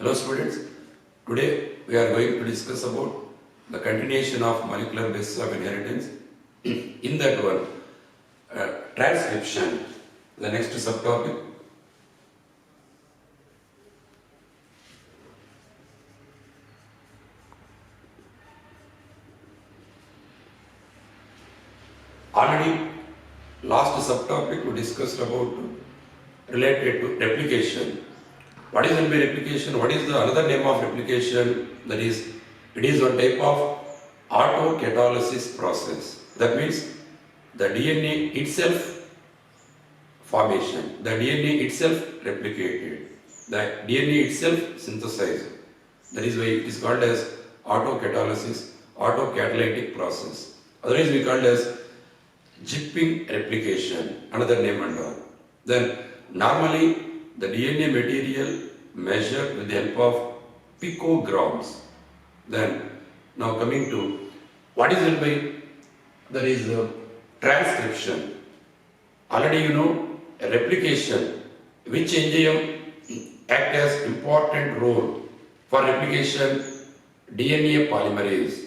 Hello students, today we are going to discuss about the continuation of molecular basis of inheritance. In that one, transcription, the next subtopic. Already last subtopic we discussed about related to replication. What is replication? What is the another name of replication? That is, it is one type of autocatalysis process. That means the DNA itself formation, the DNA itself replicated, the DNA itself synthesized. That is why it is called as autocatalysis, autocatalytic process. Otherwise we called as jipping replication, another name and all. Then normally the DNA material measured with the help of picograms. Then now coming to what is meant by, there is transcription. Already you know a replication, which enzyme act as important role for replication, DNA polymerase.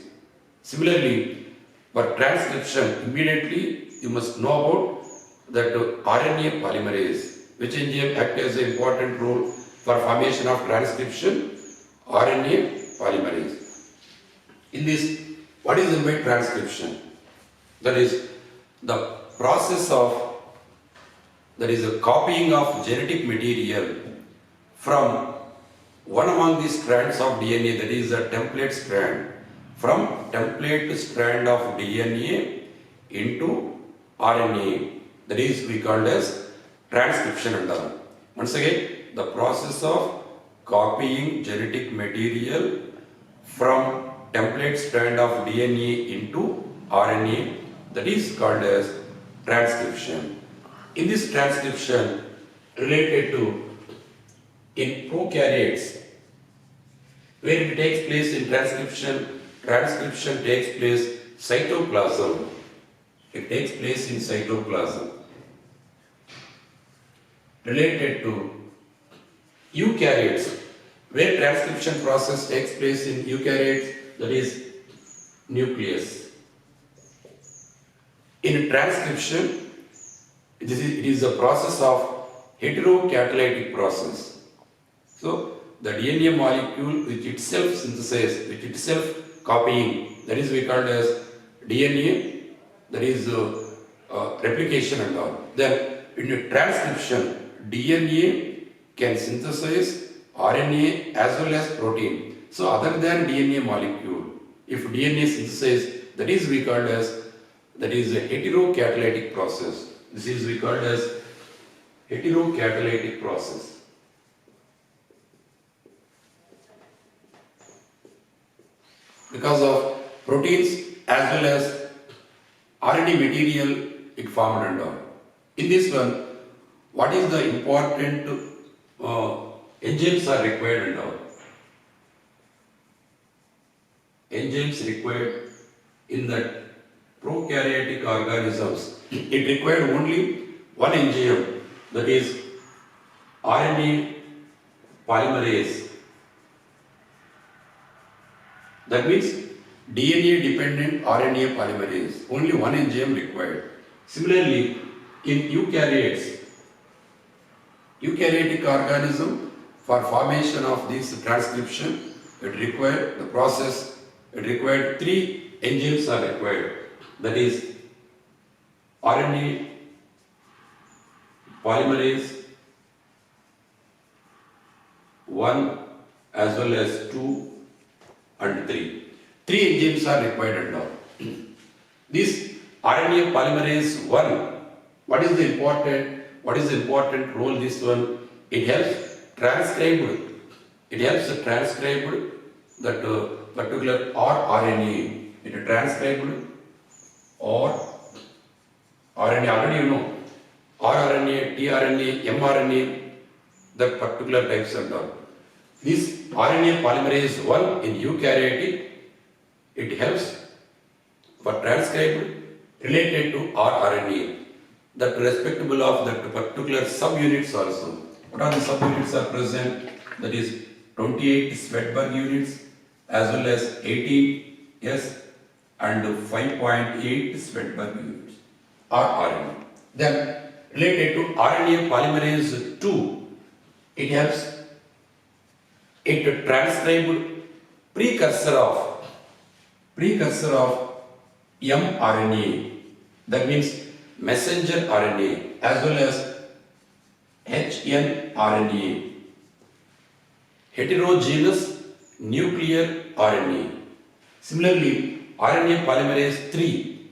Similarly, for transcription, immediately you must know about that RNA polymerase, which enzyme act as an important role for formation of transcription, RNA polymerase. In this, what is meant by transcription? That is the process of, that is a copying of genetic material from one among the strands of DNA, that is a template strand, from template strand of DNA into RNA, that is we called as transcription and all. Once again, the process of copying genetic material from template strand of DNA into RNA, that is called as transcription. In this transcription, related to in prokaryotes, where it takes place in transcription, transcription takes place cytoplasm. It takes place in cytoplasm. Related to eukaryotes, where transcription process takes place in eukaryotes, that is nucleus. In transcription, it is a process of heterocatalytic process. So the DNA molecule which itself synthesizes, which itself copying, that is we called as DNA, that is replication and all. Then in a transcription, DNA can synthesize RNA as well as protein. So other than DNA molecule, if DNA synthesizes, that is we called as, that is a heterocatalytic process. This is we called as heterocatalytic process. Because of proteins as well as RNA material it formed and all. In this one, what is the important enzymes are required and all? Enzymes required in that prokaryotic organisms, it required only one enzyme, that is RNA polymerase. That means DNA dependent RNA polymerase, only one enzyme required. Similarly, in eukaryotes, eukaryotic organism, for formation of this transcription, it required the process, it required three enzymes are required. That is RNA polymerase 1 as well as 2 and 3. Three enzymes are required and all. This RNA polymerase 1, what is the important role this one? It helps transcribe, it helps transcribe that particular rRNA. It transcribed or RNA, already you know, rRNA, tRNA, mRNA, that particular types and all. This RNA polymerase 1 in eukaryotic, it helps for transcribe related to rRNA, that respectable of that particular subunits also. What are the subunits are present? That is 28 Svedberg units as well as 18S and 5.8 Svedberg units are RNA. Then related to RNA polymerase 2, it helps it transcribed precursor of mRNA, that means messenger RNA as well as hnRNA, heterogeneous nuclear RNA. Similarly, RNA polymerase 3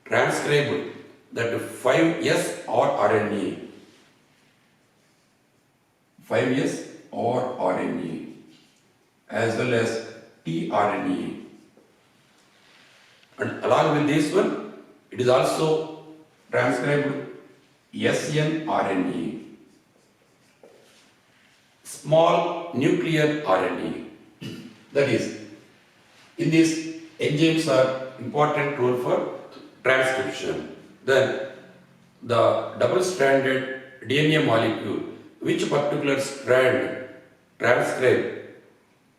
transcribed that 5S or RNA, 5S or RNA as well as tRNA. And along with this one, it is also transcribed snRNA, small nuclear RNA. That is, in this, enzymes are important role for transcription. Then the double-stranded DNA molecule, which particular strand transcribed,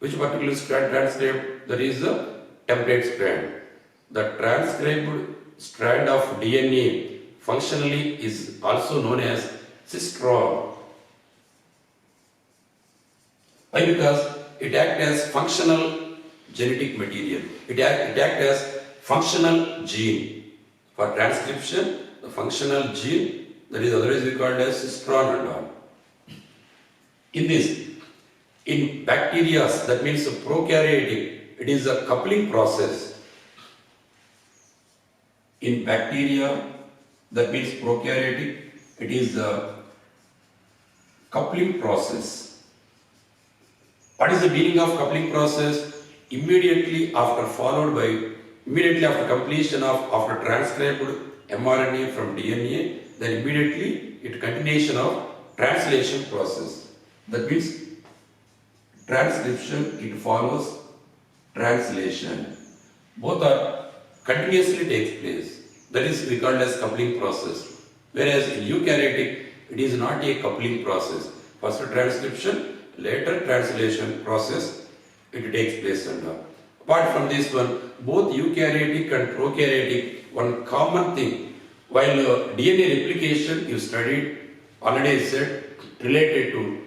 that is the template strand. The transcribed strand of DNA functionally is also known as cistron. Why? Because it acts as functional genetic material. It acts as functional gene. For transcription, the functional gene, that is otherwise we called as cistron and all. In this, in bacteria, that means prokaryotic, it is a coupling process. In bacteria, that means prokaryotic, it is the coupling process. What is the meaning of coupling process? Immediately after completion of after transcribed mRNA from DNA, then immediately it continuation of translation process. That means transcription, it follows translation. Both are continuously takes place. That is we call as coupling process. Whereas in eukaryotic, it is not a coupling process. First transcription, later translation process, it takes place and all. Apart from this one, both eukaryotic and prokaryotic, one common thing, while DNA replication you studied, already said, related to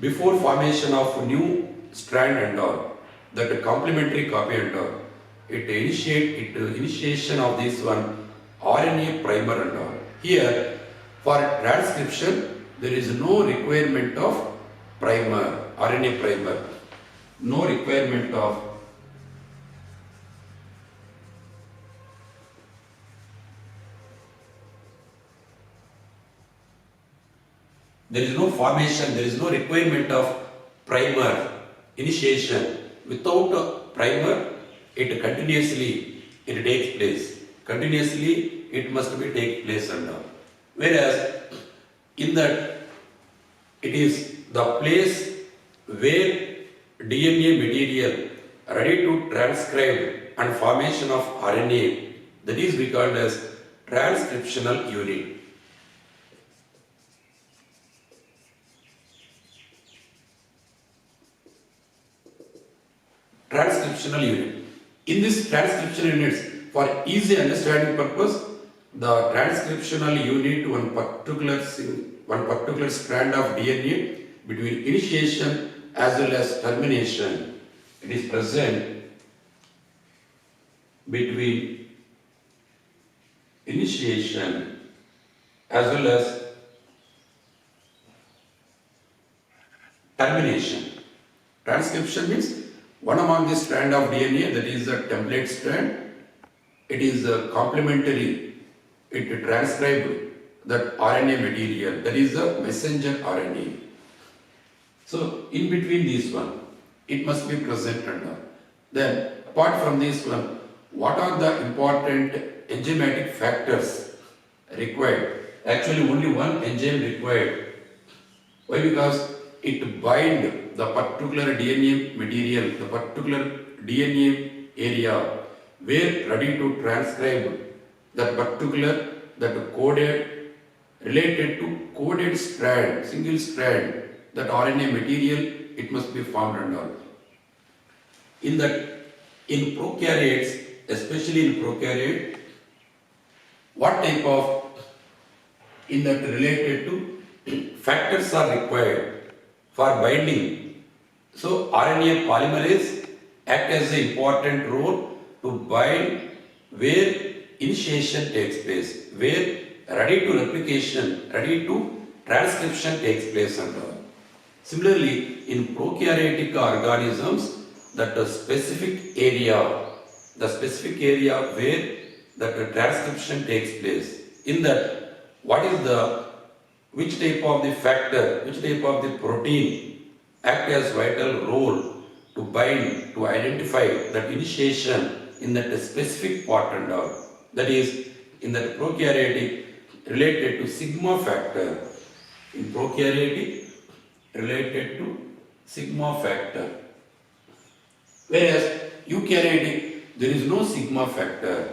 before formation of new strand and all, that complementary copy and all, initiation of this one RNA primer and all. Here, for transcription, there is no requirement of primer, RNA primer, no requirement of there is no formation, there is no requirement of primer initiation. Without a primer, it continuously it takes place. Continuously it must be take place and all. Whereas in that it is the place where DNA material ready to transcribe and formation of RNA, that is we called as transcriptional unit. Transcriptional unit. In this transcriptional units, for easy understanding purpose, the transcriptional unit, one particular strand of DNA between initiation as well as termination, it is present between initiation as well as termination. Transcription means one among the strand of DNA, that is the template strand, it is complementary, it transcribed that RNA material, that is the messenger RNA. So in between this one, it must be present under. Then apart from this one, what are the important enzymatic factors required? Actually only one enzyme required. Why? Because it bind the particular DNA material, the particular DNA area where ready to transcribe that particular, that coded, related to coded strand, single strand, that RNA material it must be formed and all. In prokaryotes, especially in prokaryote, what type of related to factors are required for binding. So RNA polymerase act as an important role to bind where initiation takes place, where ready to replication, ready to transcription takes place and all. Similarly, in prokaryotic organisms, that the specific area where that the transcription takes place, in that which type of the factor, which type of the protein act as vital role to bind, to identify that initiation in that specific part and all. That is, in that prokaryotic related to sigma factor. In prokaryotic related to sigma factor. Whereas eukaryotic, there is no sigma factor,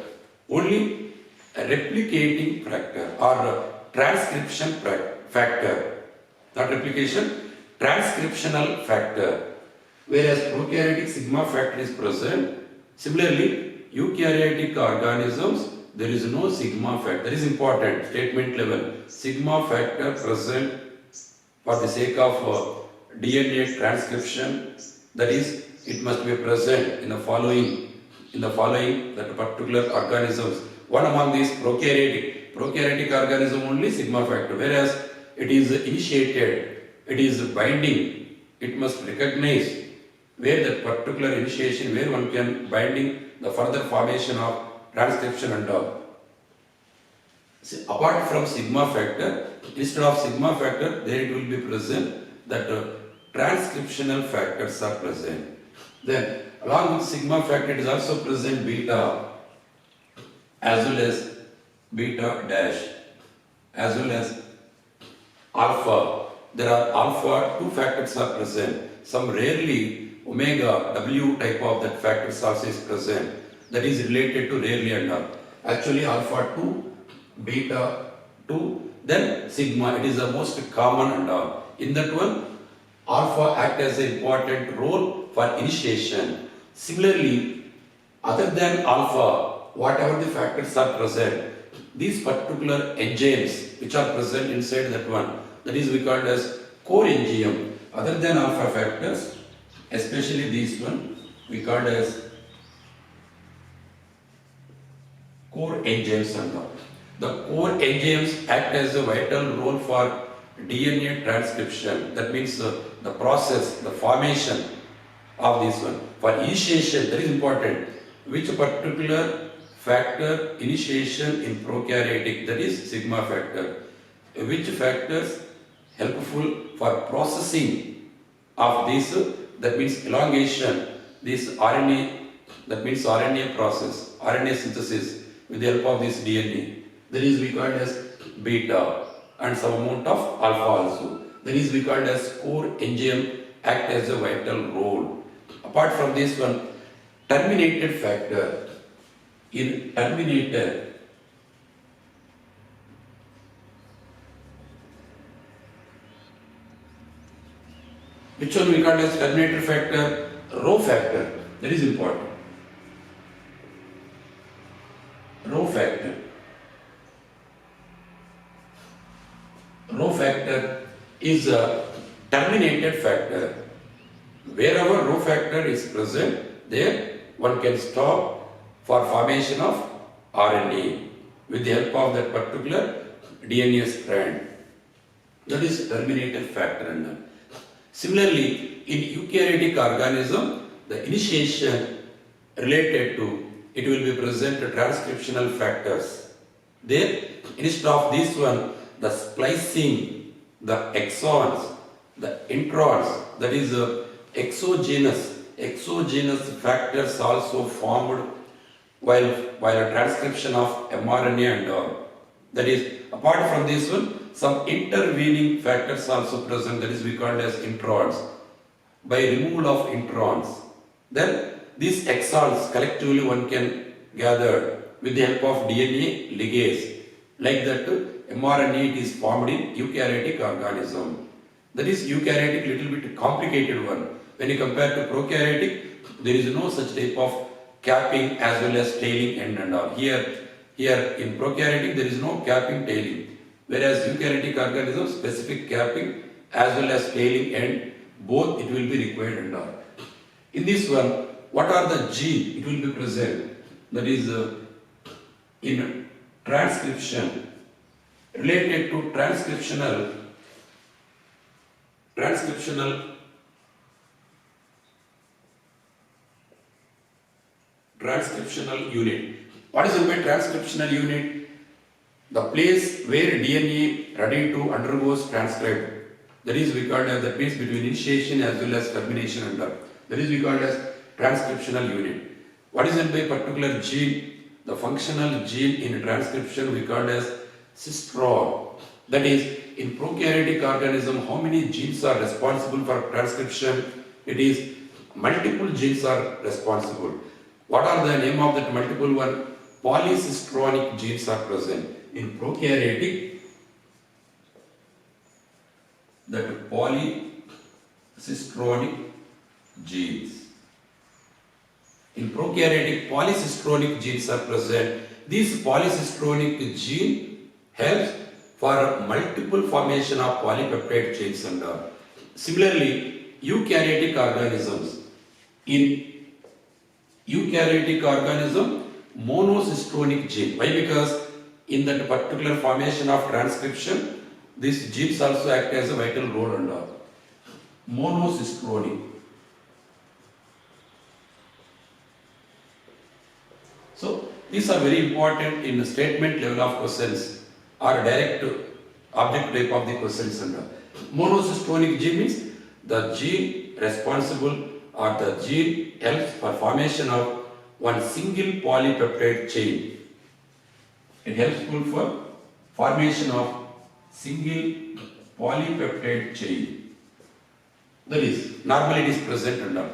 only a replicating factor or a transcription factor. Not replication, transcriptional factor. Whereas prokaryotic sigma factor is present. Similarly, eukaryotic organisms, there is no sigma factor. That is important, statement level. Sigma factor present for the sake of DNA transcription. That is, it must be present in the following that particular organisms. One among these prokaryotic organism only sigma factor, whereas it is initiated, it is binding, it must recognize where that particular initiation, where one can binding the further formation of transcription and all. See, apart from sigma factor, instead of sigma factor, there it will be present that transcriptional factors are present. Then, along with sigma factor, it is also present beta as well as beta dash as well as alpha. There are alpha, two factors are present. Some rarely omega W type of that factors also is present. That is related to rarely and all. Actually, alpha 2, beta 2, then sigma. It is the most common and all. In that one, alpha act as an important role for initiation. Similarly, other than alpha, whatever the factors are present, these particular enzymes which are present inside that one, that is we called as core enzyme. Other than alpha factors, especially these one, we called as core enzymes and all. The core enzymes act as a vital role for DNA transcription. That means the process, the formation of this one. For initiation, that is important. Which particular factor initiation in prokaryotic, that is sigma factor. Which factors helpful for processing of this, that means elongation, this RNA, that means RNA process, RNA synthesis with the help of this DNA. That is we called as beta and some amount of alpha also. That is we called as core enzyme act as a vital role. Apart from this one, terminated factor. In terminator, which one we call as terminator factor? Rho factor. That is important. Rho factor. Rho factor is a terminated factor. Wherever rho factor is present, there one can stop for formation of RNA with the help of that particular DNA strand. That is terminated factor. Similarly, in eukaryotic organism, the initiation related to it will be present transcriptional factors. There, instead of this one, the splicing, the exons, the introns, that is exogenous factors also formed while a transcription of mRNA and all. That is, apart from this one, some intervening factors also present, that is we call as introns. By removal of introns, then these exons collectively one can gather with the help of DNA ligase. Like that, mRNA it is formed in eukaryotic organism. That is eukaryotic, little bit complicated one. When you compare to prokaryotic, there is no such type of capping as well as tailing end and all. Here in prokaryotic there is no capping tailing, whereas eukaryotic organism specific capping as well as tailing end, both it will be required and all. In this one, what are the gene it will be present? That is in transcription, related to transcriptional unit. What is meant by transcriptional unit? The place where DNA ready to undergoes transcribed. That is we called as the place between initiation as well as termination and all. That is we called as transcriptional unit. What is meant by particular gene? The functional gene in transcription we called as cistron. That is, in prokaryotic organism, how many genes are responsible for transcription? It is multiple genes are responsible. What are the name of that multiple one? Polycistronic genes are present. In prokaryotic, that polycistronic genes. In prokaryotic, polycistronic genes are present. These polycistronic gene helps for multiple formation of polypeptide chains and all. Similarly, eukaryotic organisms. In eukaryotic organism, monocistronic gene. Why? Because in that particular formation of transcription, these genes also act as a vital role and all. Monocistronic. So these are very important in statement level of questions or direct object type of the questions and all. Monocistronic gene means the gene responsible or the gene helps for formation of one single polypeptide chain. It helps for formation of single polypeptide chain. That is, normally it is present and all.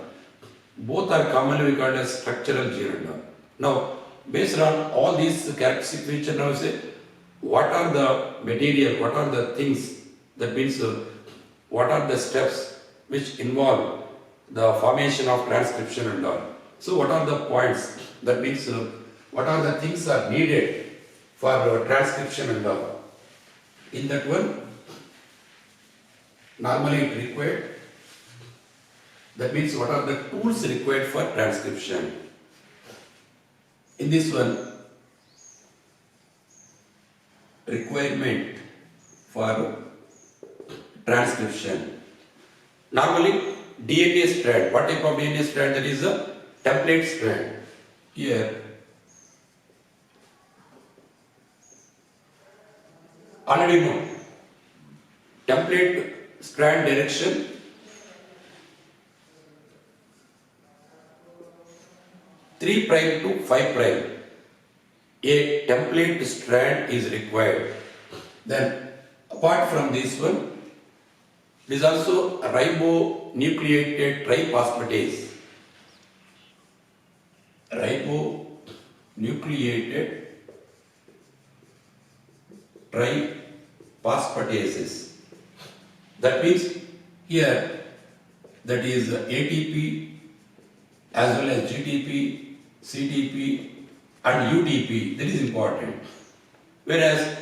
Both are commonly called as structural gene and all. Now, based on all these characteristic features, now say, what are the material, what are the things, that means what are the steps which involve the formation of transcription and all. So what are the points, that means what are the things are needed for transcription and all. In that one, normally it required, that means what are the tools required for transcription. In this one, requirement for transcription. Normally, DNA strand. What type of DNA strand? That is a template strand. Here, already know template strand direction. Three prime to 5 prime. A template strand is required. Then, apart from this one, there is also a ribonucleated triphosphatase. Ribonucleated triphosphatases. That means here, that is ATP as well as GTP, CTP and UTP, that is important. Whereas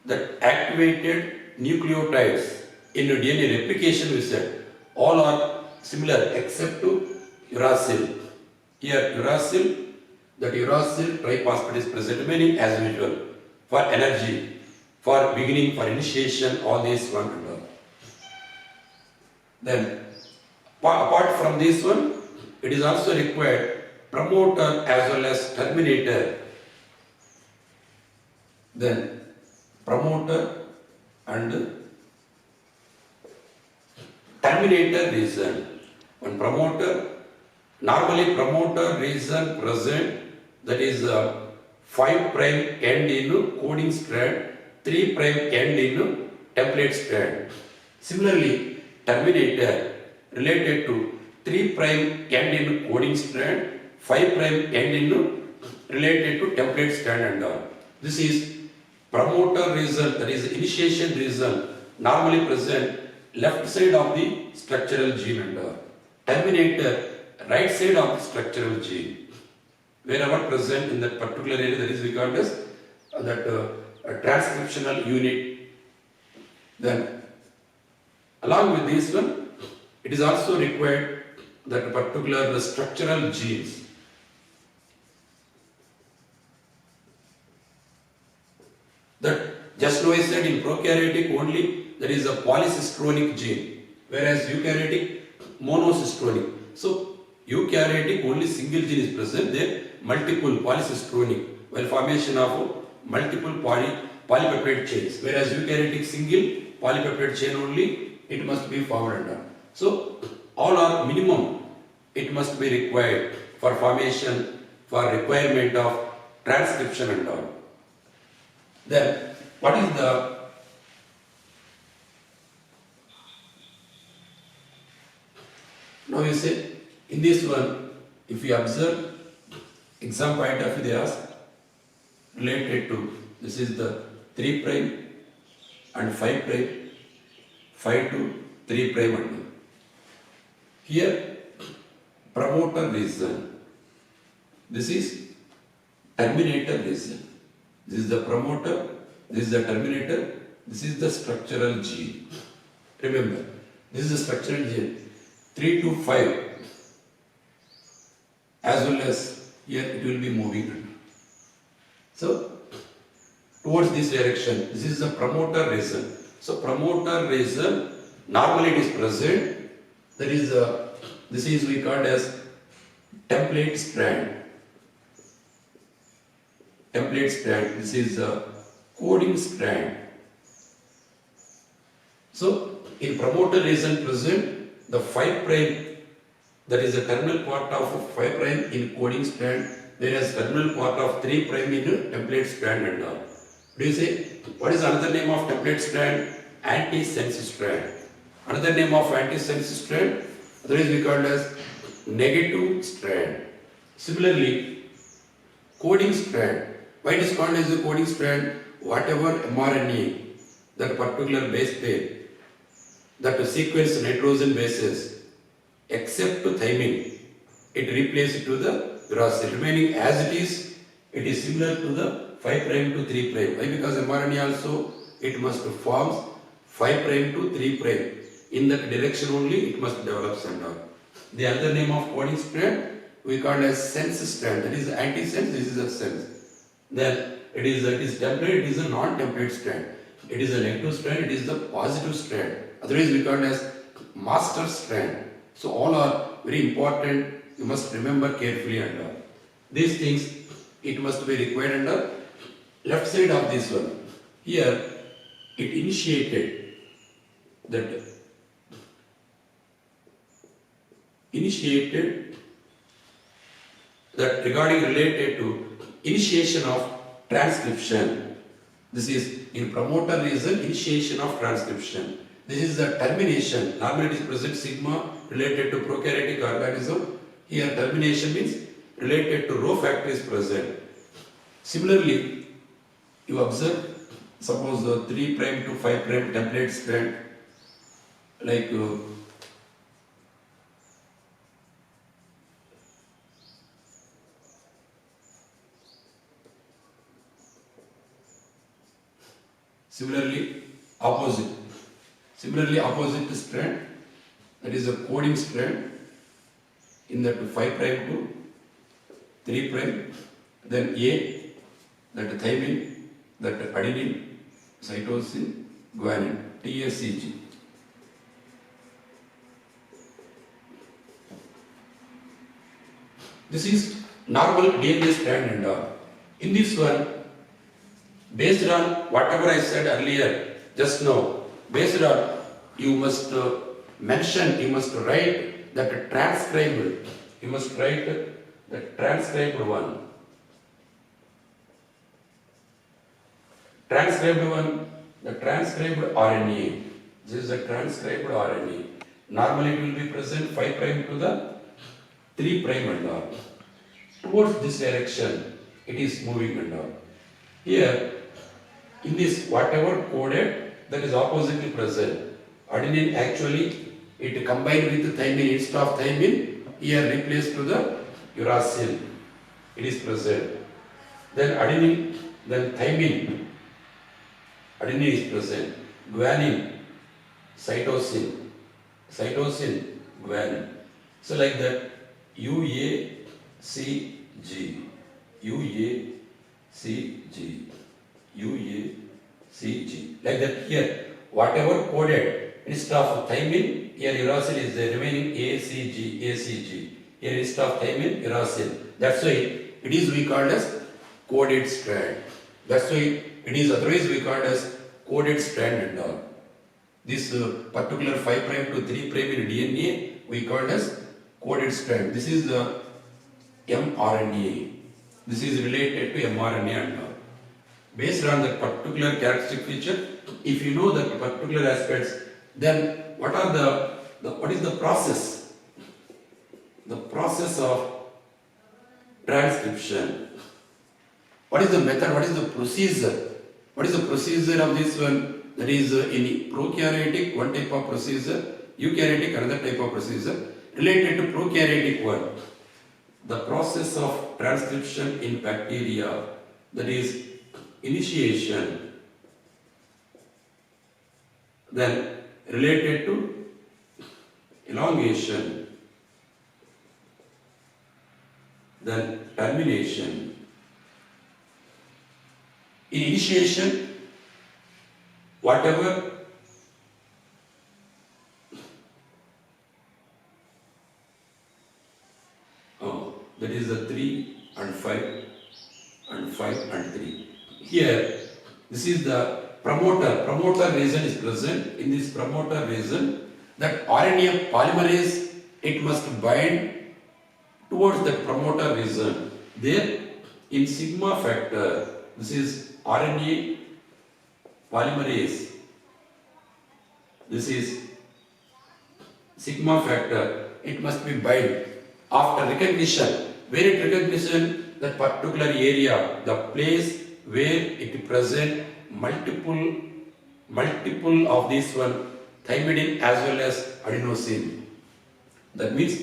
the activated nucleotides in DNA replication we said all are similar except to uracil. Here uracil, that uracil triphosphate is present remaining as usual for energy, for beginning, for initiation, all these one and all. Then apart from this one, it is also required promoter as well as terminator. Then promoter and terminator region. One promoter, normally promoter region present, that is 5 prime end in coding strand, 3 prime end in template strand. Similarly, terminator related to 3 prime end in coding strand, 5 prime end in related to template strand and all. This is promoter region, that is initiation region, normally present left side of the structural gene and terminator right side of the structural gene. Wherever present in that particular area, that is we call as transcriptional unit. Then along with this one, it is also required that particular structural genes. That just now I said in prokaryotic only there is a polycistronic gene, whereas eukaryotic monocistronic. So eukaryotic only single gene is present there, multiple polycistronic, while formation of multiple polypeptide chains, whereas eukaryotic single polypeptide chain only it must be formed under. So all are minimum it must be required for formation, for requirement of transcription and all. Then what is the now you say in this one, if we observe exam point of view, they ask related to this is the 3 prime and 5 prime, 5 to 3 prime and here promoter region, this is terminator region. This is the promoter, this is the terminator, this is the structural gene. Remember, this is the structural gene. 3 to 5 as well as here it will be moving. So, towards this direction, this is the promoter region. So, promoter region, normally it is present, that is, this is we called as template strand. Template strand, this is a coding strand. So, in promoter region present, the 5 prime, that is the terminal part of 5 prime in coding strand, whereas terminal part of 3 prime in template strand and all. Do you say, what is another name of template strand? Antisense strand. Another name of antisense strand, that is we called as negative strand. Similarly, coding strand. Why it is called as the coding strand? Whatever mRNA, that particular base pair, that sequence nitrogen bases, except thymine, it replaces to the gross. Remaining as it is similar to the 5 prime to 3 prime. Why? Because mRNA also it must form 5 prime to 3 prime. In that direction only it must develop center. The other name of coding strand we call as sense strand. That is antisense, this is a sense. Then it is template, it is a non-template strand. It is a negative strand, it is the positive strand. Otherwise we call it as master strand. So all are very important, you must remember carefully under. These things it must be required under left side of this one. Here it initiated that regarding related to initiation of transcription. This is in promoter region, initiation of transcription. This is the termination. Normally it is present sigma related to prokaryotic organism. Here termination means related to rho factor is present. Similarly, you observe, suppose the 3 prime to 5 prime template strand, like Similarly, opposite strand, that is a coding strand, in that 5 prime to 3 prime, then A, that thymine, that adenine, cytosine, guanine, TSCG. This is normal DNA strand and all. In this one, based on whatever I said earlier, just now, based on, you must mention, you must write that transcribed, you must write the transcribed one. Transcribed one, the transcribed RNA. This is the transcribed RNA. Normally it will be present 5 prime to the 3 prime and all. Towards this direction, it is moving and all. Here, in this whatever coded, that is oppositely present. Adenine actually it combined with thymine. Instead of thymine, here replaced to the uracil. It is present. Then adenine, then thymine. Adenine is present. Guanine, cytosine, guanine. So like that, UACG, UACG, UACG. Like that here, whatever coded instead of thymine, here uracil is the remaining ACG, ACG. Here instead of thymine, uracil. That's why it is we called as coded strand. That's why it is otherwise we called as coded strand and all. This particular 5' to 3' in DNA we called as coded strand. This is the mRNA. This is related to mRNA and all. Based on that particular characteristic feature, if you know that particular aspects, then what is the process? The process of transcription. What is the method? What is the procedure? What is the procedure of this one? That is in prokaryotic one type of procedure, eukaryotic another type of procedure. Related to prokaryotic one, the process of transcription in bacteria, that is initiation. Then related to elongation, then termination. In initiation, whatever that is the 3 and 5 and 5 and 3. Here, this is the promoter. Promoter region is present. In this promoter region, that RNA polymerase, it must bind towards the promoter region. There, in sigma factor, this is RNA polymerase. This is sigma factor. It must be bind. After recognition, where it recognition that particular area, the place where it present multiple of this one, thymidine as well as adenosine. That means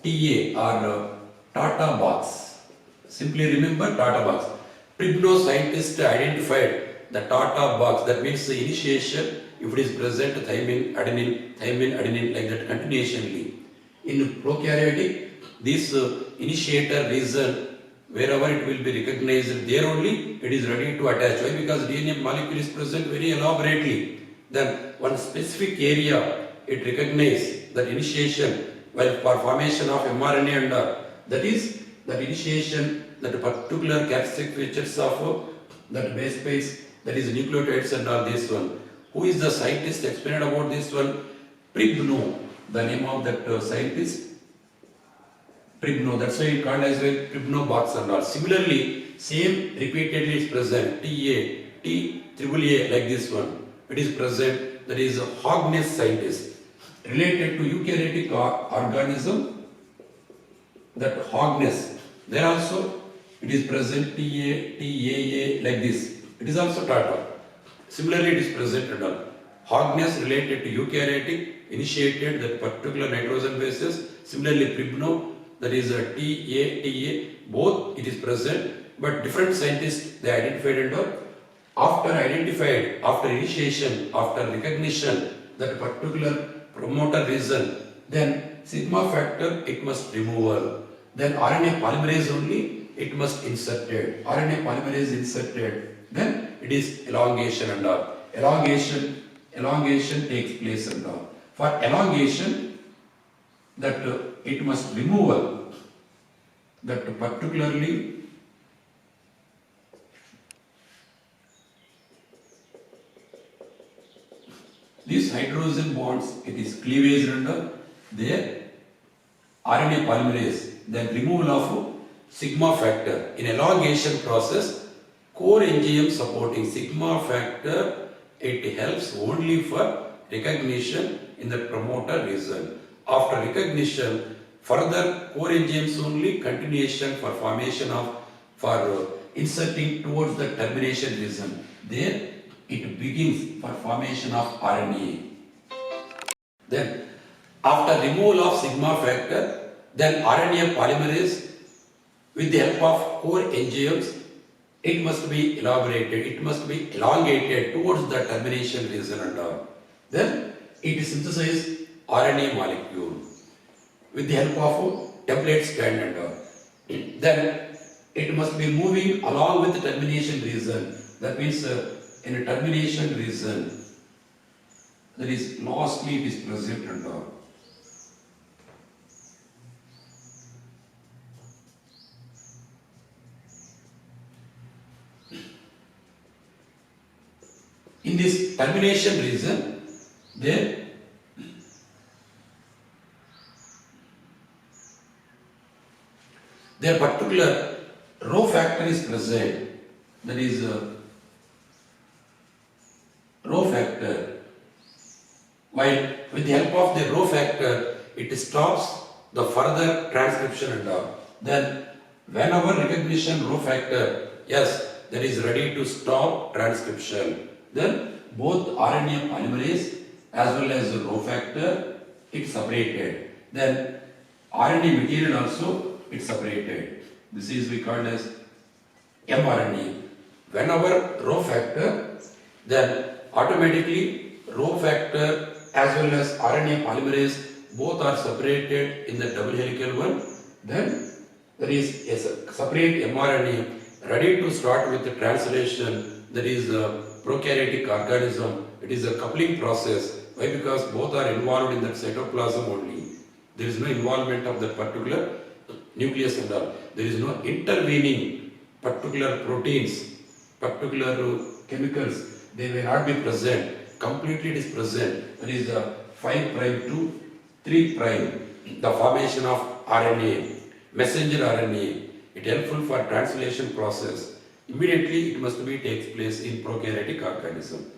TA or Tata box. Simply remember Tata box. Pribno scientist identified the Tata box. That means the initiation, if it is present, thymine, adenine, like that continuationally. In prokaryotic, this initiator region, wherever it will be recognized, there only it is ready to attach. Why? Because DNA molecule is present very elaborately. Then one specific area it recognizes that initiation, while for formation of mRNA and that is that initiation, that particular characteristic features of that base pairs, that is nucleotides and all this one. Who is the scientist explained about this one? Pribno, the name of that scientist. Pribno, that's why it called as well Pribno box and all. Similarly, same repeatedly is present. T-AAA like this one. It is present. That is a Hogness scientist. Related to eukaryotic organism, that Hogness. There also it is present TAA like this. It is also Tata. Similarly, it is present and all. Hogness related to eukaryotic initiated that particular nitrogen bases. Similarly, Pribno, that is a TA, both it is present, but different scientists they identified and all. After identified, after initiation, after recognition, that particular promoter region, then sigma factor it must removal. Then RNA polymerase only it must inserted. RNA polymerase inserted. Then it is elongation and all. Elongation takes place and all. For elongation, that it must removal. That particularly these hydrogen bonds, it is cleavage under their RNA polymerase, then removal of sigma factor. In elongation process, core enzyme supporting sigma factor, it helps only for recognition in the promoter region. After recognition, further core enzymes only continuation for formation of, for inserting towards the termination region. There it begins for formation of RNA. Then, after removal of sigma factor, then RNA polymerase with the help of core enzymes, it must be elaborated, it must be elongated towards the termination region and all. Then it synthesizes RNA molecule with the help of template strand and all. Then it must be moving along with the termination region. That means in a termination region, that is lastly it is present and all. In this termination region, there their particular rho factor is present, that is rho factor. While with the help of the rho factor, it stops the further transcription and all. Then whenever recognition rho factor, yes, that is ready to stop transcription. Then both RNA polymerase as well as the rho factor, it separated. Then RNA material also, it separated. This is we called as mRNA. Whenever rho factor, then automatically rho factor as well as RNA polymerase both are separated in the double helical one. Then there is a separate mRNA ready to start with the translation, that is a prokaryotic organism. It is a coupling process. Why? Because both are involved in that cytoplasm only. There is no involvement of that particular nucleus and all. There is no intervening particular proteins, particular chemicals. They may not be present. Completely it is present. There is a 5' to 3'. The formation of RNA, messenger RNA, it helpful for translation process. Immediately it must be takes place in prokaryotic organism.